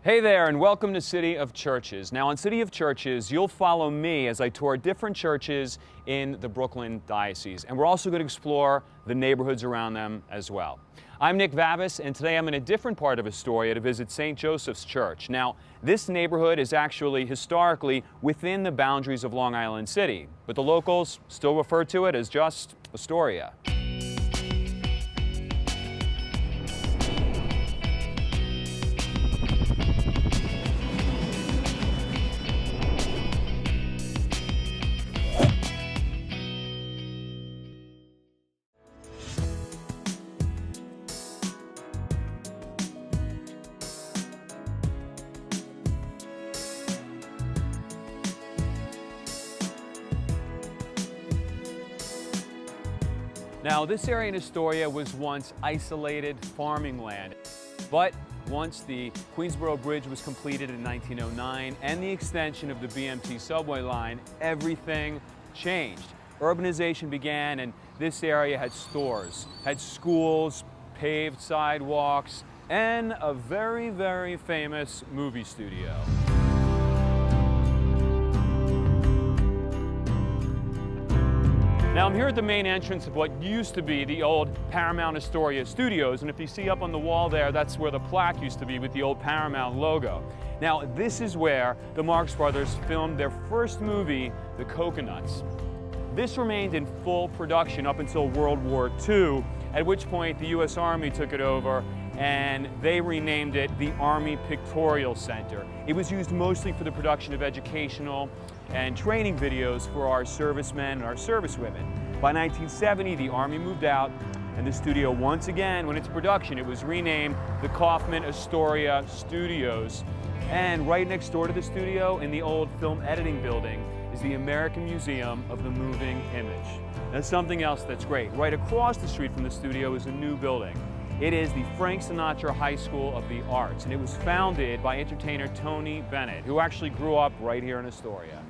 Hey there, and welcome to City of Churches. Now, on City of Churches, you'll follow me as I tour different churches in the Brooklyn Diocese, and we're also going to explore the neighborhoods around them as well. I'm Nick Vavis, and today I'm in a different part of Astoria to visit St. Joseph's Church. Now, this neighborhood is actually historically within the boundaries of Long Island City, but the locals still refer to it as just Astoria. Now, this area in Astoria was once isolated farming land, but once the Queensboro Bridge was completed in 1909 and the extension of the BMT subway line, everything changed. Urbanization began, and this area had stores, had schools, paved sidewalks, and a very, very famous movie studio. Now I'm here at the main entrance of what used to be the old Paramount Astoria Studios, and if you see up on the wall there, that's where the plaque used to be with the old Paramount logo. Now this is where the Marx Brothers filmed their first movie, The Coconuts. This remained in full production up until World War II, at which point the U.S. Army took it over and they renamed it the Army Pictorial Center. It was used mostly for the production of educational and training videos for our servicemen and our servicewomen. By 1970, the Army moved out, and the studio once again went into production. It was renamed the Kaufman Astoria Studios. And right next door to the studio, in the old film editing building, is the American Museum of the Moving Image. That's something else that's great. Right across the street from the studio is a new building. It is the Frank Sinatra High School of the Arts, and it was founded by entertainer Tony Bennett, who actually grew up right here in Astoria.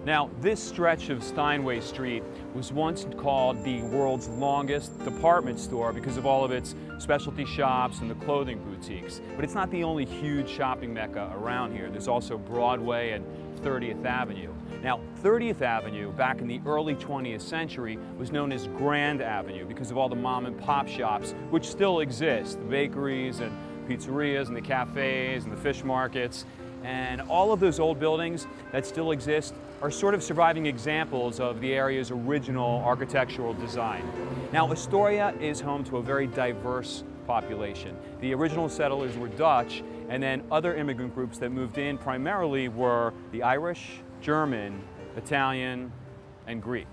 Now, this stretch of Steinway Street was once called the world's longest department store because of all of its specialty shops and the clothing boutiques. But it's not the only huge shopping mecca around here. There's also Broadway and 30th Avenue. Now, 30th Avenue, back in the early 20th century, was known as Grand Avenue because of all the mom and pop shops, which still exist, the bakeries and pizzerias and the cafes and the fish markets. And all of those old buildings that still exist are sort of surviving examples of the area's original architectural design. Now, Astoria is home to a very diverse population. The original settlers were Dutch, and then other immigrant groups that moved in primarily were the Irish, German, Italian, and Greek.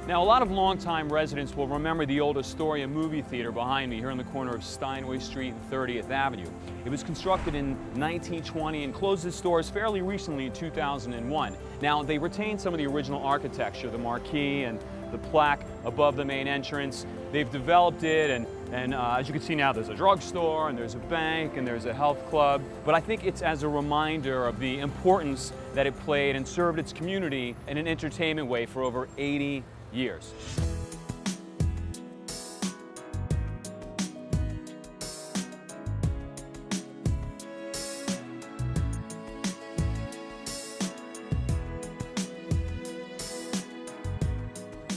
Now, a lot of longtime residents will remember the old Astoria movie theater behind me here on the corner of Steinway Street and 30th Avenue. It was constructed in 1920 and closed its doors fairly recently in 2001. Now, they retained some of the original architecture, the marquee and the plaque above the main entrance. They've developed it, and as you can see now, there's a drugstore, and there's a bank, and there's a health club. But I think it's as a reminder of the importance that it played and served its community in an entertainment way for over 80 years.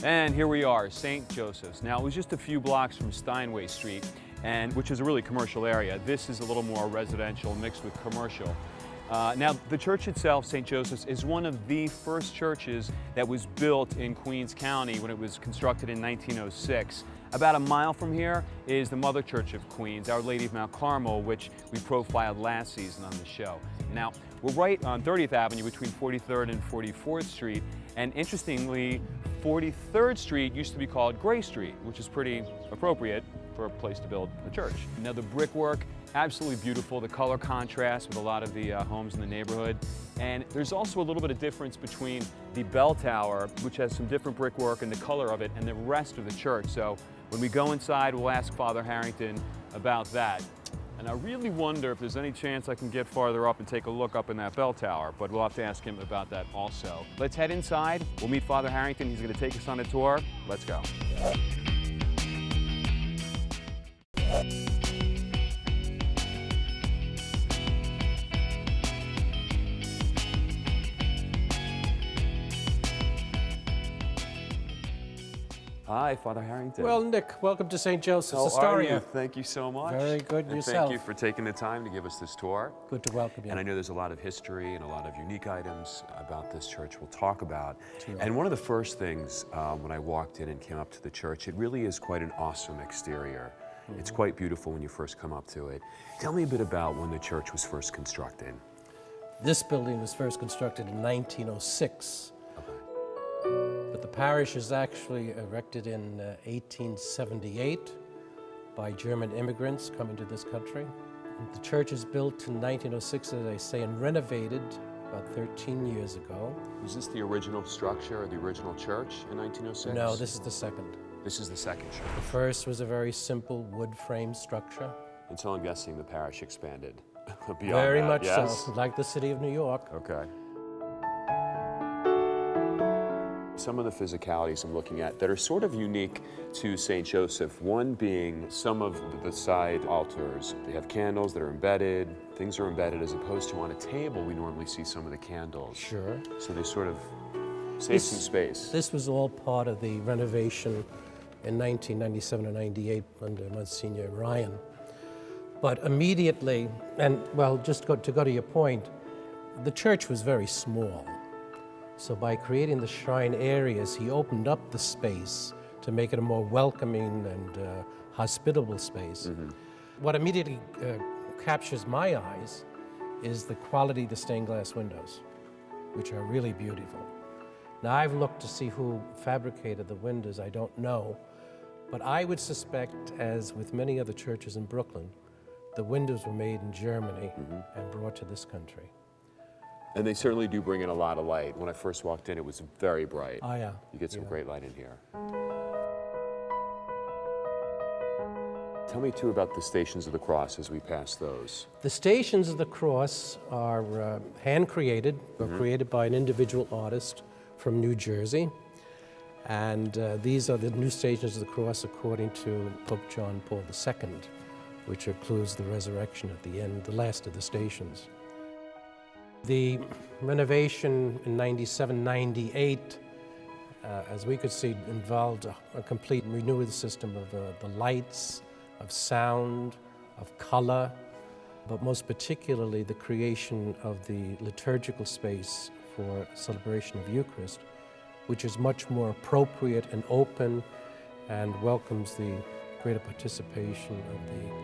And here we are, St. Joseph's. Now, it was just a few blocks from Steinway Street, which is a really commercial area. This is a little more residential mixed with commercial. Now, the church itself, St. Joseph's, is one of the first churches that was built in Queens County when it was constructed in 1906. About a mile from here is the Mother Church of Queens, Our Lady of Mount Carmel, which we profiled last season on the show. Now, we're right on 30th Avenue between 43rd and 44th Street, and interestingly, 43rd Street used to be called Gray Street, which is pretty appropriate for a place to build a church. Now, the brickwork, absolutely beautiful, the color contrast with a lot of the homes in the neighborhood. And there's also a little bit of difference between the bell tower, which has some different brickwork and the color of it, and the rest of the church. So when we go inside, we'll ask Father Harrington about that. And I really wonder if there's any chance I can get farther up and take a look up in that bell tower, but we'll have to ask him about that also. Let's head inside. We'll meet Father Harrington. He's going to take us on a tour. Let's go. Hi, Father Harrington. Well, Nick, welcome to St. Joseph's, How are Astoria. you? Thank you so much. Very good, and yourself. Thank you for taking the time to give us this tour. Good to welcome you. And I know there's a lot of history and a lot of unique items about this church we'll talk about. Sure. And one of the first things when I walked in and came up to the church, it really is quite an awesome exterior. It's quite beautiful when you first come up to it. Tell me a bit about when the church was first constructed. This building was first constructed in 1906. But the parish is actually erected in 1878 by German immigrants coming to this country. The church is built in 1906, as I say, and renovated about 13 years ago. Was this the original structure or the original church in 1906? No, this is the second. This is the second church. The first was a very simple wood frame structure. Until I'm guessing the parish expanded beyond Very that, much yes? so, like the city of New York. Okay. Some of the physicalities I'm looking at that are sort of unique to St. Joseph, one being some of the side altars. They have candles that are embedded, things are embedded, as opposed to on a table we normally see some of the candles. Sure. So they sort of save some space. This was all part of the renovation in 1997 or 98 under Monsignor Ryan. But immediately, and well, just to go to your point, the church was very small. So by creating the shrine areas, he opened up the space to make it a more welcoming and hospitable space. What immediately captures my eyes is the quality of the stained glass windows, which are really beautiful. Now, I've looked to see who fabricated the windows, I don't know, but I would suspect, as with many other churches in Brooklyn, the windows were made in Germany and brought to this country. And they certainly do bring in a lot of light. When I first walked in, it was very bright. Oh, yeah. You get some great light in here. Tell me, too, about the Stations of the Cross as we pass those. The Stations of the Cross are hand-created, or created by an individual artist from New Jersey. And these are the new Stations of the Cross according to Pope John Paul II, which includes the resurrection at the end, the last of the stations. The renovation in 97, 98, as we could see, involved a complete renewal system of the lights, of sound, of color, but most particularly the creation of the liturgical space for celebration of Eucharist, which is much more appropriate and open and welcomes the greater participation of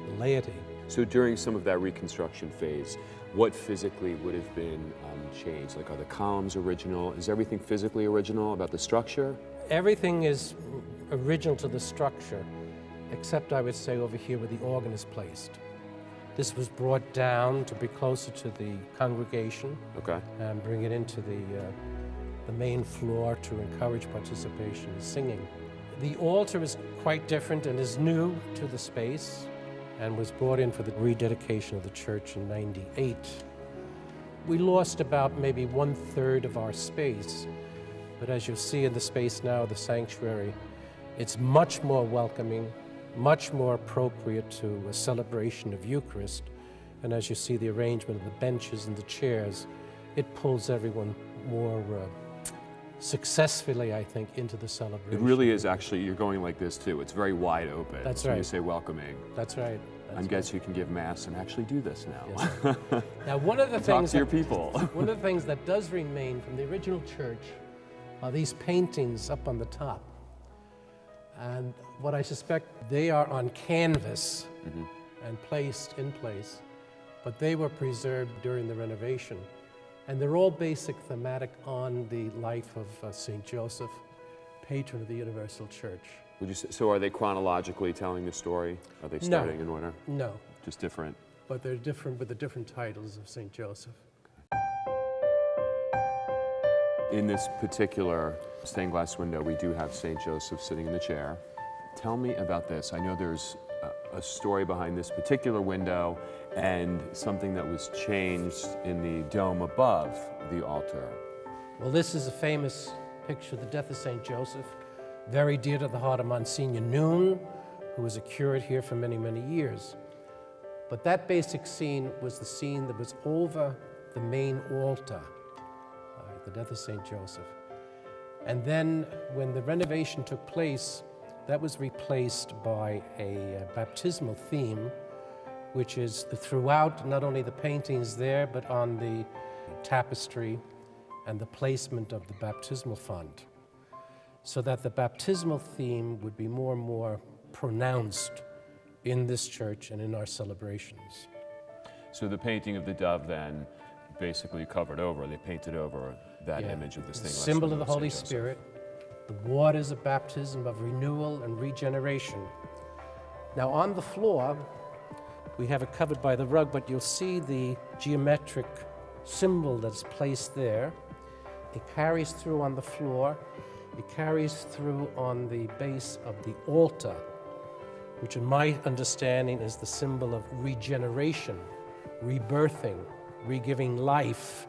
the laity. So during some of that reconstruction phase, what physically would have been changed? Like, are the columns original? Is everything physically original about the structure? Everything is original to the structure, except I would say over here where the organ is placed. This was brought down to be closer to the congregation. Okay. And bring it into the main floor to encourage participation in singing. The altar is quite different and is new to the space and was brought in for the rededication of the church in '98. We lost about maybe 1/3 of our space, but as you'll see in the space now, the sanctuary, it's much more welcoming, much more appropriate to a celebration of Eucharist. And as you see the arrangement of the benches and the chairs, it pulls everyone more successfully, I think, into the celebration. It really is actually, you're going like this too. It's very wide open. That's when right. you say welcoming. That's right. I guess you can give Mass and actually do this now. Yes. Now, one of the Talk things to your people. one of the things that does remain from the original church are these paintings up on the top. And what I suspect, they are on canvas and placed in place, but they were preserved during the renovation. And they're all basic thematic on the life of St. Joseph, patron of the Universal Church. Would you say, so are they chronologically telling the story? Are they starting in order? No. Just different? But they're different with the different titles of St. Joseph. In this particular stained glass window, we do have St. Joseph sitting in the chair. Tell me about this. I know there's a story behind this particular window and something that was changed in the dome above the altar. Well, this is a famous picture of the death of St. Joseph, very dear to the heart of Monsignor Noon, who was a curate here for many, many years. But that basic scene was the scene that was over the main altar, the death of St. Joseph. And then when the renovation took place, that was replaced by a baptismal theme, which is throughout not only the paintings there, but on the tapestry and the placement of the baptismal font, so that the baptismal theme would be more and more pronounced in this church and in our celebrations. So the painting of the dove then basically covered over, they painted over that image of this thing. Symbol of the Holy Spirit, the waters of baptism, of renewal and regeneration. Now on the floor, we have it covered by the rug, but you'll see the geometric symbol that's placed there. It carries through on the floor, it carries through on the base of the altar, which in my understanding is the symbol of regeneration, rebirthing, re-giving life,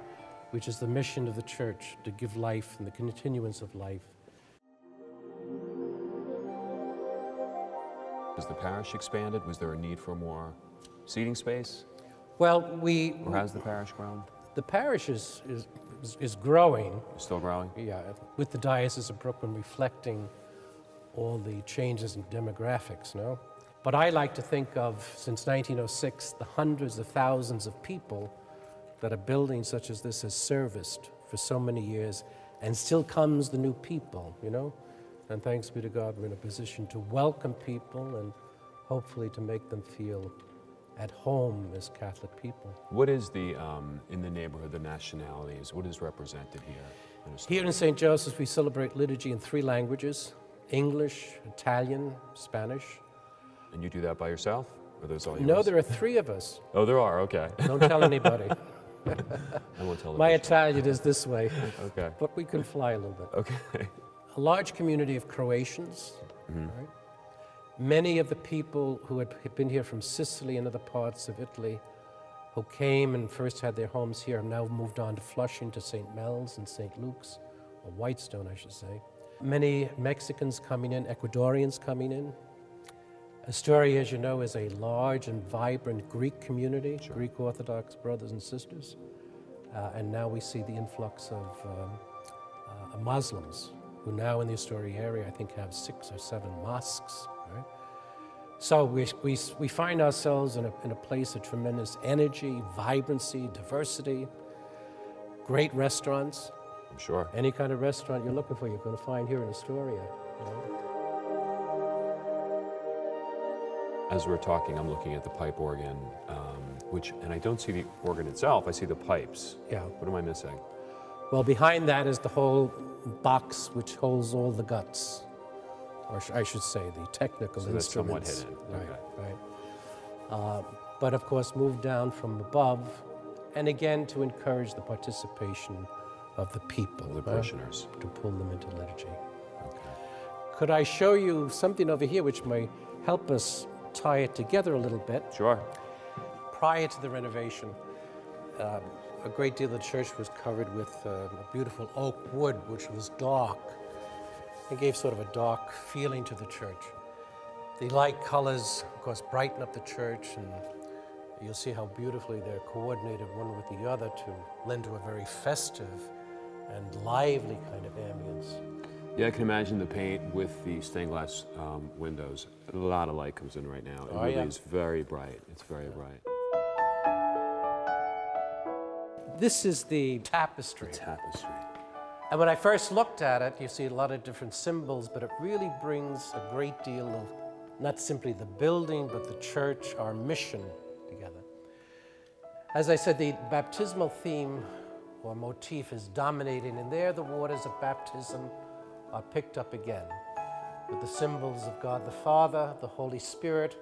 which is the mission of the church, to give life and the continuance of life. As the parish expanded, was there a need for more seating space? Well, Or has the parish grown? the parish is growing. Still growing? Yeah, with the Diocese of Brooklyn reflecting all the changes in demographics, no? But I like to think of, since 1906, the hundreds of thousands of people that a building such as this has serviced for so many years, and still comes the new people, you know? And thanks be to God, we're in a position to welcome people and hopefully to make them feel at home as Catholic people. What is the, in the neighborhood, the nationalities, what is represented here? Here in St. Joseph's, we celebrate liturgy in 3 languages: English, Italian, Spanish. And you do that by yourself? Or those all yours? No, there are 3 of us. Oh, there are, okay. Don't tell anybody. I won't tell the My bishop. Italian is this way, Okay, but we can fly a little bit. okay. A large community of Croatians. Right? Many of the people who had been here from Sicily and other parts of Italy, who came and first had their homes here, have now moved on to Flushing, to St. Mel's and St. Luke's, or Whitestone, I should say. Many Mexicans coming in, Ecuadorians coming in. Astoria, as you know, is a large and vibrant Greek community, Greek Orthodox brothers and sisters. And now we see the influx of Muslims, who now in the Astoria area, I think, have 6 or 7 mosques. Right? So we find ourselves in a place of tremendous energy, vibrancy, diversity, great restaurants. I'm sure. Any kind of restaurant you're looking for, you're going to find here in Astoria. You know? As we're talking, I'm looking at the pipe organ, and I don't see the organ itself, I see the pipes. Yeah. What am I missing? Well, behind that is the whole box which holds all the guts, or I should say the technical So that's somewhat instruments. hidden. Okay. Right. But of course, moved down from above, and again to encourage the participation of the people, The parishioners. to pull them into liturgy. Okay. Could I show you something over here which may help us tie it together a little bit? Sure. Prior to the renovation, a great deal of the church was covered with a beautiful oak wood, which was dark. It gave sort of a dark feeling to the church. The light colors, of course, brighten up the church, and you'll see how beautifully they're coordinated one with the other to lend to a very festive and lively kind of ambience. Yeah, I can imagine the paint with the stained glass windows. A lot of light comes in right now. It really is very bright. It's very bright. This is the tapestry. Tapestry. And when I first looked at it, you see a lot of different symbols, but it really brings a great deal of not simply the building, but the church, our mission together. As I said, the baptismal theme or motif is dominating, and there the waters of baptism are picked up again with the symbols of God the Father, the Holy Spirit,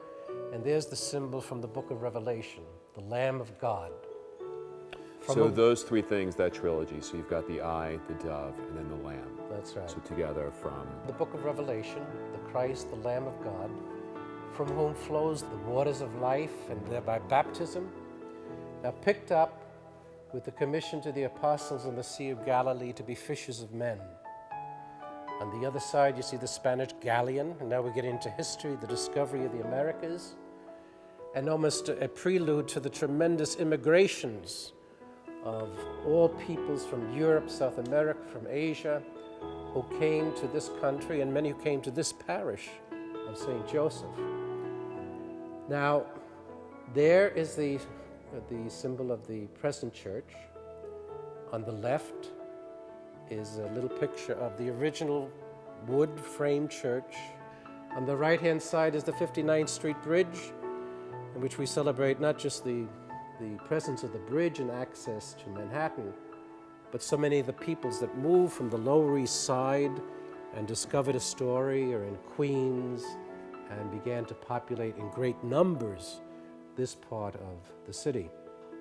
and there's the symbol from the book of Revelation, the Lamb of God. So those 3 things, that trilogy, so you've got the eye, the dove, and then the lamb. That's right. So together from... The book of Revelation, the Christ, the Lamb of God, from whom flows the waters of life, and thereby baptism, now picked up with the commission to the apostles on the Sea of Galilee to be fishers of men. On the other side, you see the Spanish galleon, and now we get into history, the discovery of the Americas, and almost a prelude to the tremendous immigrations of all peoples from Europe, South America, from Asia, who came to this country, and many who came to this parish of St. Joseph. Now, there is the symbol of the present church. On the left is a little picture of the original wood frame church. On the right-hand side is the 59th Street Bridge, in which we celebrate not just the presence of the bridge and access to Manhattan, but so many of the peoples that moved from the Lower East Side and discovered Astoria or in Queens and began to populate in great numbers this part of the city.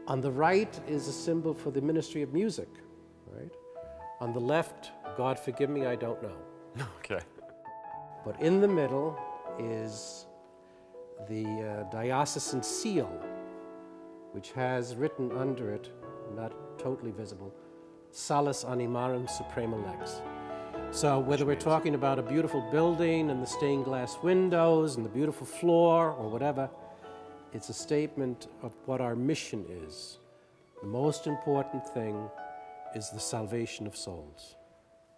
On the right is a symbol for the Ministry of Music, right? On the left, God forgive me, I don't know. Okay. But in the middle is the diocesan seal, which has written under it, not totally visible, Salus Animarum Suprema Lex. So whether we're talking about a beautiful building and the stained glass windows and the beautiful floor or whatever, it's a statement of what our mission is. The most important thing is the salvation of souls.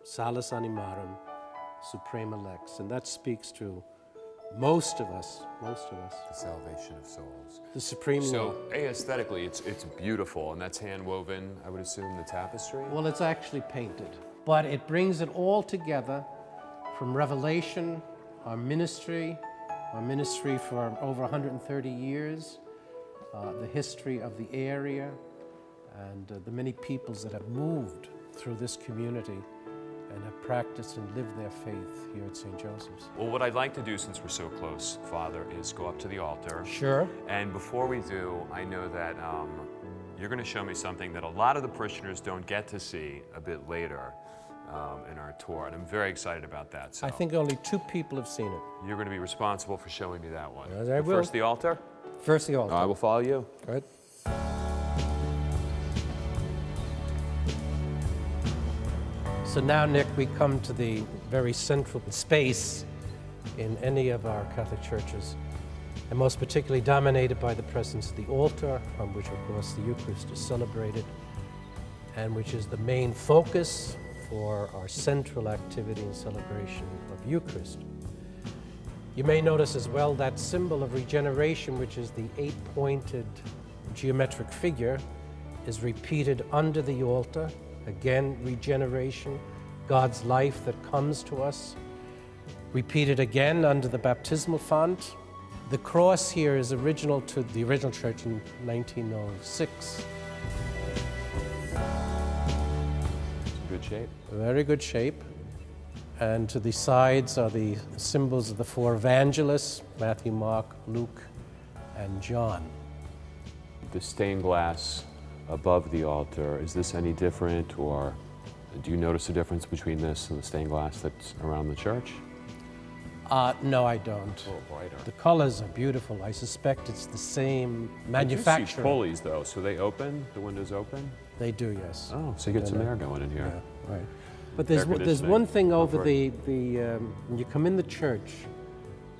Salus Animarum Suprema Lex. And that speaks to most of us. The salvation of souls. The supreme law. So, aesthetically, it's beautiful, and that's hand-woven, I would assume, the tapestry? Well, it's actually painted, but it brings it all together from Revelation, our ministry for over 130 years, the history of the area, and the many peoples that have moved through this community and have practiced and lived their faith here at St. Joseph's. Well, what I'd like to do, since we're so close, Father, is go up to the altar. Sure. And before we do, I know that you're going to show me something that a lot of the parishioners don't get to see a bit later in our tour, and I'm very excited about that. So I think only 2 people have seen it. you're going to be responsible for showing me that one. Yes, I will. First, the altar. First, the altar. I will follow you. Right. So now, Nick, we come to the very central space in any of our Catholic churches, and most particularly dominated by the presence of the altar, on which, of course, the Eucharist is celebrated, and which is the main focus for our central activity and celebration of Eucharist. You may notice as well that symbol of regeneration, which is the 8-pointed geometric figure, is repeated under the altar. Again, regeneration, God's life that comes to us. Repeated again under the baptismal font. The cross here is original to the original church in 1906. Good shape. Very good shape. And to the sides are the symbols of the 4 evangelists, Matthew, Mark, Luke, and John. The stained glass above the altar, is this any different, or do you notice a difference between this and the stained glass that's around the church? No, I don't. A little brighter. The colors are beautiful. I suspect it's the same I do see manufacturer. pulleys, though, so they open? The windows open? They do, yes. Oh, so you get some air going in here. Yeah, right. But there's conditioning. one thing over for the when you come in the church,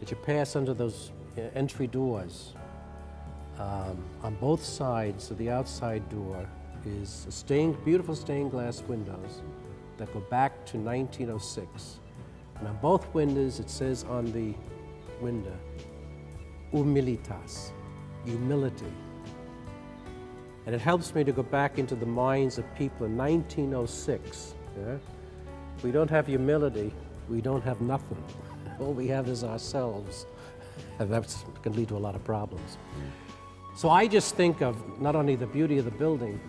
that you pass under those entry doors. On both sides of the outside door is beautiful stained glass windows that go back to 1906. And on both windows, it says on the window, humilitas, humility. And it helps me to go back into the minds of people in 1906. Yeah? If we don't have humility, we don't have nothing. All we have is ourselves. And that can lead to a lot of problems. So I just think of not only the beauty of the building,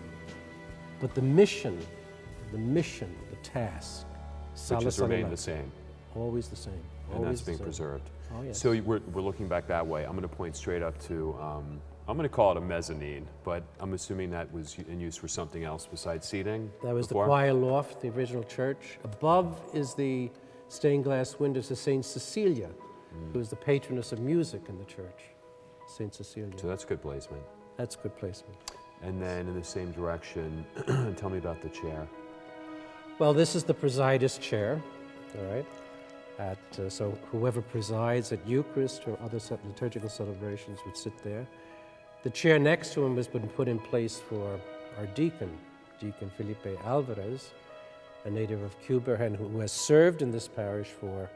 but the mission, the task. Which has remained the same. Always the same. And that's being preserved. Oh, yes. So we're looking back that way. I'm going to point straight up to, I'm going to call it a mezzanine, but I'm assuming that was in use for something else besides seating. That was before? the choir loft, the original church. Above is the stained glass windows of St. Cecilia, who is the patroness of music in the church, St. Cecilia. So that's good placement. That's good placement. And then in the same direction, tell me about the chair. Well, this is the presider's chair, all right? So whoever presides at Eucharist or other liturgical celebrations would sit there. The chair next to him has been put in place for our deacon, Deacon Felipe Alvarez, a native of Cuba and who has served in this parish for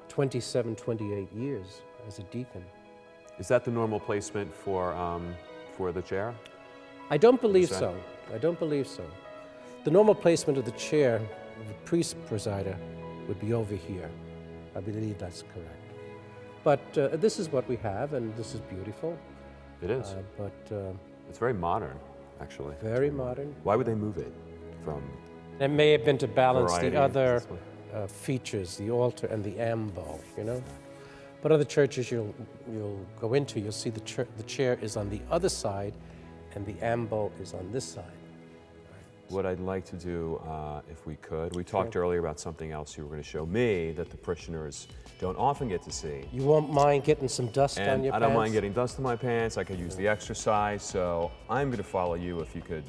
27, 28 years as a deacon. Is that the normal placement for the chair? I don't believe so. I don't believe so. The normal placement of the chair of the priest presider would be over here. I believe that's correct. But this is what we have, and this is beautiful. It is. It's very modern, actually. Very modern. Why would they move it from? It may have been to balance variety? the other features, the altar and the ambo, you know. But other churches you'll go into, you'll see the chair is on the other side, and the ambo is on this side. What I'd like to do, if we could, we talked earlier about something else you were going to show me that the parishioners don't often get to see. You won't mind getting some dust on your pants? I don't mind getting dust on my pants. I could use the exercise, so I'm going to follow you if you could.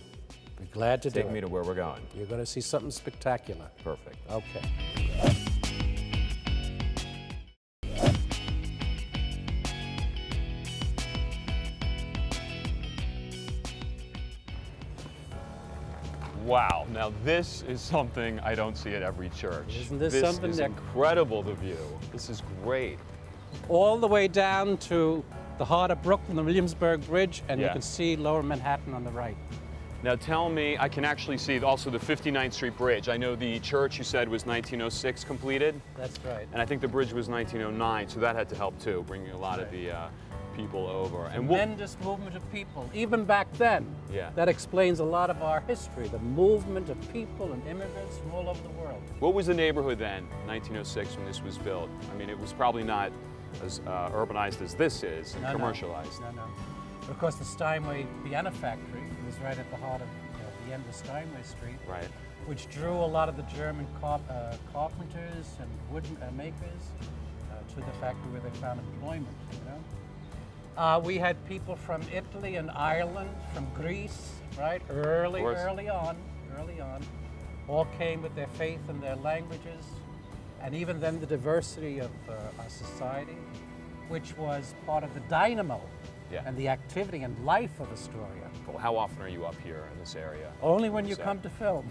Be glad to take me to where we're going. You're going to see something spectacular. Perfect. Okay. Wow, now this is something I don't see at every church. Isn't this This something is that incredible, the view. This is great. all the way down to the heart of Brooklyn, the Williamsburg Bridge, and you Yeah. can see Lower Manhattan on the right. Now tell me, I can actually see also the 59th Street Bridge. I know the church you said was 1906 completed, That's right. and I think the bridge was 1909, so that had to help too, bringing a lot of the people over. And Tremendous movement of people, even back then. Yeah. That explains a lot of our history, the movement of people and immigrants from all over the world. what was the neighborhood then, 1906, when this was built? I mean, it was probably not as urbanized as this is and commercialized. No. But of course, the Steinway Piano Factory was right at the heart of the end of Steinway Street, Right. which drew a lot of the German carpenters and wood makers to the factory where they found employment, you know. We had people from Italy and Ireland, from Greece, right? Early on, all came with their faith and their languages, and even then the diversity of our society, which was part of the dynamo and the activity and life of Astoria. Well, how often are you up here in this area? Only when you come to film.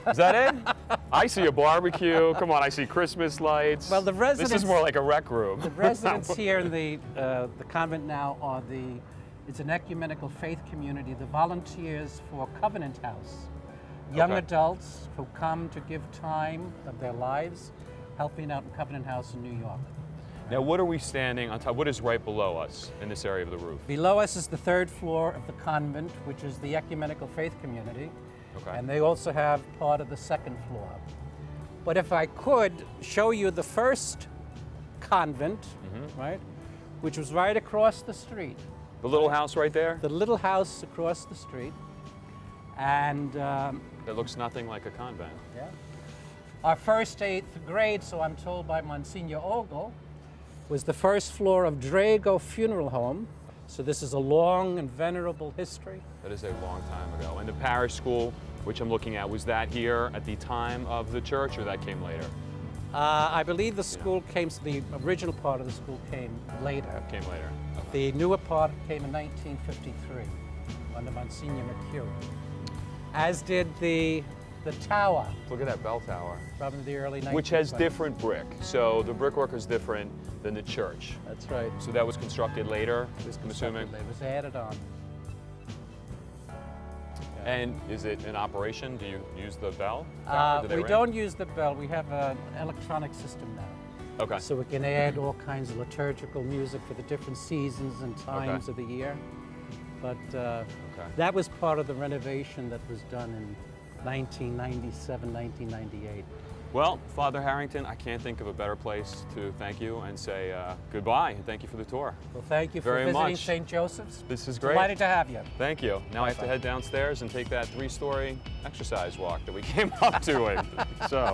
Is that it? I see a barbecue. Come on, I see Christmas lights. Well, the residents. This is more like a rec room. The residents here in the convent now are it's an ecumenical faith community, the volunteers for Covenant House. Young adults who come to give time of their lives helping out in Covenant House in New York. Now, what are we standing on top? What is right below us in this area of the roof? Below us is the third floor of the convent, which is the ecumenical faith community. Okay. And they also have part of the second floor. But if I could show you the first convent, right, which was right across the street. The little house right there? The little house across the street. And That looks nothing like a convent. yeah. Our first 8th grade, so I'm told by Monsignor Ogle, was the first floor of Drago Funeral Home. So this is a long and venerable history. That is a long time ago. And the parish school, which I'm looking at, was that here at the time of the church, or that came later? I believe the school the original part of the school came later. Came later. Okay. The newer part came in 1953 under Monsignor McHugh, as did the tower Look at that bell tower. from the early 1920s. Which has different brick. So the brickwork is different than the church. That's right. So that was constructed later, I'm assuming? It was added on. And is it in operation? Do you use the bell tower? Do they We ring? don't use the bell. We have an electronic system now. Okay. So we can add all kinds of liturgical music for the different seasons and times of the year. But that was part of the renovation that was done in 1997, 1998. Well, Father Harrington, I can't think of a better place to thank you and say goodbye and thank you for the tour. Well, thank you for Very visiting much. St. Joseph's. This is great. Delighted to have you. Thank you. Now I have to head downstairs and take that 3-story exercise walk that we came up doing. So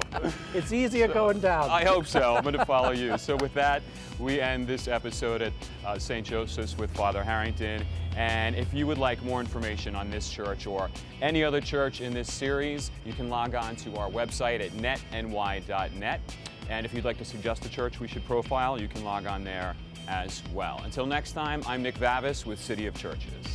It's easier going down. I hope so. I'm going to follow you. So with that, we end this episode at St. Joseph's with Father Harrington. And if you would like more information on this church or any other church in this series, you can log on to our website at netny.net. And if you'd like to suggest a church we should profile, you can log on there as well. Until next time, I'm Nick Vavis with City of Churches.